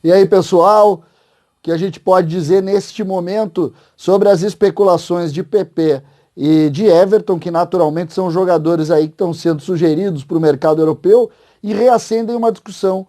E aí, pessoal, o que a gente pode dizer neste momento sobre as especulações de PP e de Everton, que naturalmente são jogadores aí que estão sendo sugeridos para o mercado europeu e reacendem uma discussão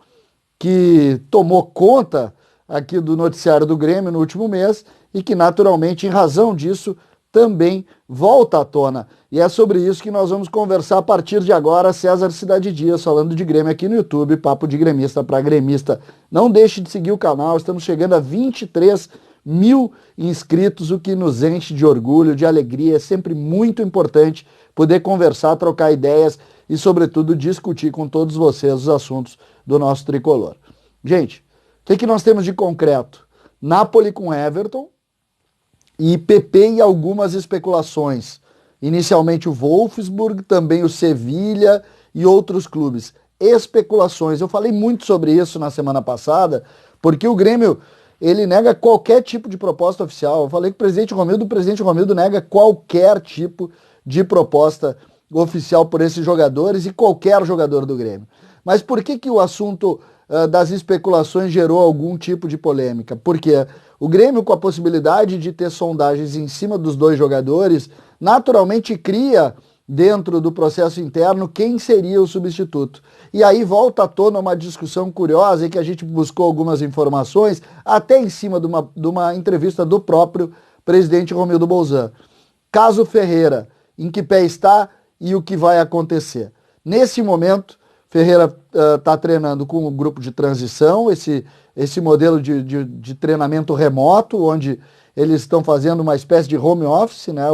que tomou conta aqui do noticiário do Grêmio no último mês e que naturalmente, em razão disso, também volta à tona. E é sobre isso que nós vamos conversar a partir de agora. César Cidade Dias falando de Grêmio aqui no YouTube, Papo de Gremista para Gremista. Não deixe de seguir o canal, estamos chegando a 23 mil inscritos, o que nos enche de orgulho, de alegria. É sempre muito importante poder conversar, trocar ideias e, sobretudo, discutir com todos vocês os assuntos do nosso tricolor. Gente, o que nós temos de concreto? Napoli com Everton e PP e algumas especulações. Inicialmente o Wolfsburg, também o Sevilha e outros clubes. Especulações. Eu falei muito sobre isso na semana passada, porque o Grêmio, ele nega qualquer tipo de proposta oficial. Eu falei que o presidente Romildo nega qualquer tipo de proposta oficial por esses jogadores e qualquer jogador do Grêmio. Mas por que o assunto das especulações gerou algum tipo de polêmica? Porque o Grêmio, com a possibilidade de ter sondagens em cima dos dois jogadores, naturalmente cria dentro do processo interno quem seria o substituto. E aí volta à tona uma discussão curiosa em que a gente buscou algumas informações, até em cima de uma entrevista do próprio presidente Romildo Bolzan. Caso Ferreira, em que pé está e o que vai acontecer? Nesse momento, Ferreira está treinando com um grupo de transição, esse modelo de treinamento remoto, onde eles estão fazendo uma espécie de home office, né?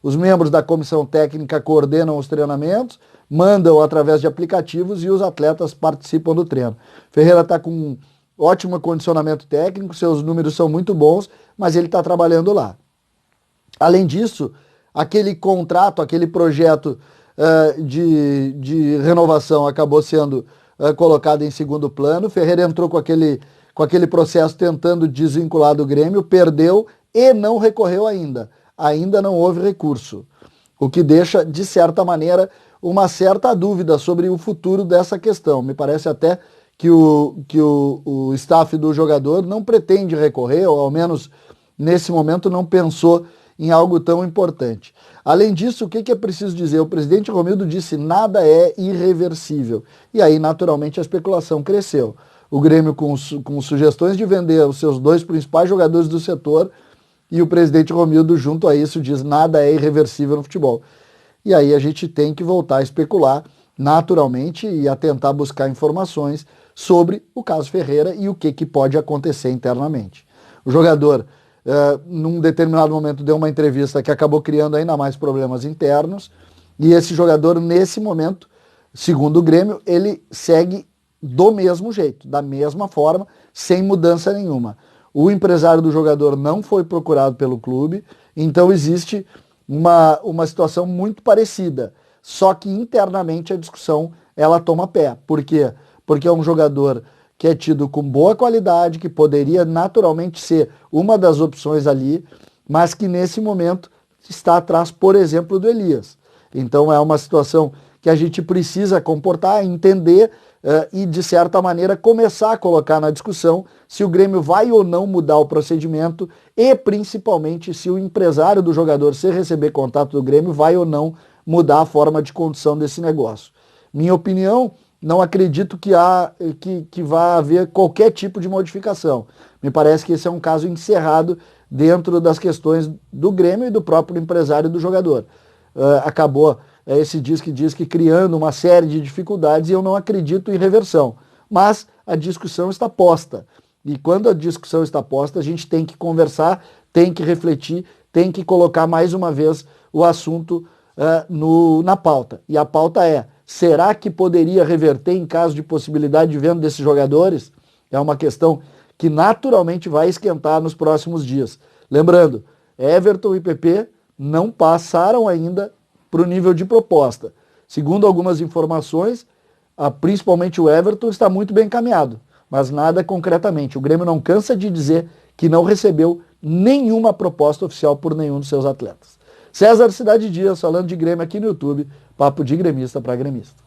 Os membros da comissão técnica coordenam os treinamentos, mandam através de aplicativos e os atletas participam do treino. Ferreira está com um ótimo condicionamento técnico, seus números são muito bons, mas ele está trabalhando lá. Além disso, aquele contrato, aquele projeto de renovação acabou sendo colocado em segundo plano. Ferreira entrou com aquele processo tentando desvincular do Grêmio, perdeu e não recorreu ainda. Ainda não houve recurso, o que deixa, de certa maneira, uma certa dúvida sobre o futuro dessa questão. Me parece até que o staff do jogador não pretende recorrer, ou ao menos nesse momento não pensou em algo tão importante. Além disso, o que é preciso dizer? O presidente Romildo disse: nada é irreversível. E aí, naturalmente, a especulação cresceu. O Grêmio com sugestões de vender os seus dois principais jogadores do setor, e o presidente Romildo, junto a isso, diz: nada é irreversível no futebol. E aí a gente tem que voltar a especular, naturalmente, e a tentar buscar informações sobre o caso Ferreira e o que pode acontecer internamente. O jogador, num determinado momento, deu uma entrevista que acabou criando ainda mais problemas internos, e esse jogador, nesse momento, segundo o Grêmio, ele segue do mesmo jeito, da mesma forma, sem mudança nenhuma. O empresário do jogador não foi procurado pelo clube, então existe uma situação muito parecida, só que internamente a discussão ela toma pé. Por quê? Porque é um jogador que é tido com boa qualidade, que poderia naturalmente ser uma das opções ali, mas que nesse momento está atrás, por exemplo, do Elias. Então é uma situação que a gente precisa comportar, entender e, de certa maneira, começar a colocar na discussão se o Grêmio vai ou não mudar o procedimento e, principalmente, se o empresário do jogador, se receber contato do Grêmio, vai ou não mudar a forma de condução desse negócio. Minha opinião, não acredito que vá haver qualquer tipo de modificação. Me parece que esse é um caso encerrado dentro das questões do Grêmio e do próprio empresário do jogador. Acabou esse diz que criando uma série de dificuldades, e eu não acredito em reversão. Mas a discussão está posta. E quando a discussão está posta, a gente tem que conversar, tem que refletir, tem que colocar mais uma vez o assunto na pauta. E a pauta é: será que poderia reverter em caso de possibilidade de venda desses jogadores? É uma questão que naturalmente vai esquentar nos próximos dias. Lembrando, Everton e PP não passaram ainda para o nível de proposta. Segundo algumas informações, principalmente o Everton está muito bem encaminhado, mas nada concretamente. O Grêmio não cansa de dizer que não recebeu nenhuma proposta oficial por nenhum dos seus atletas. César Cidade Dias falando de Grêmio aqui no YouTube, Papo de Gremista para Gremista.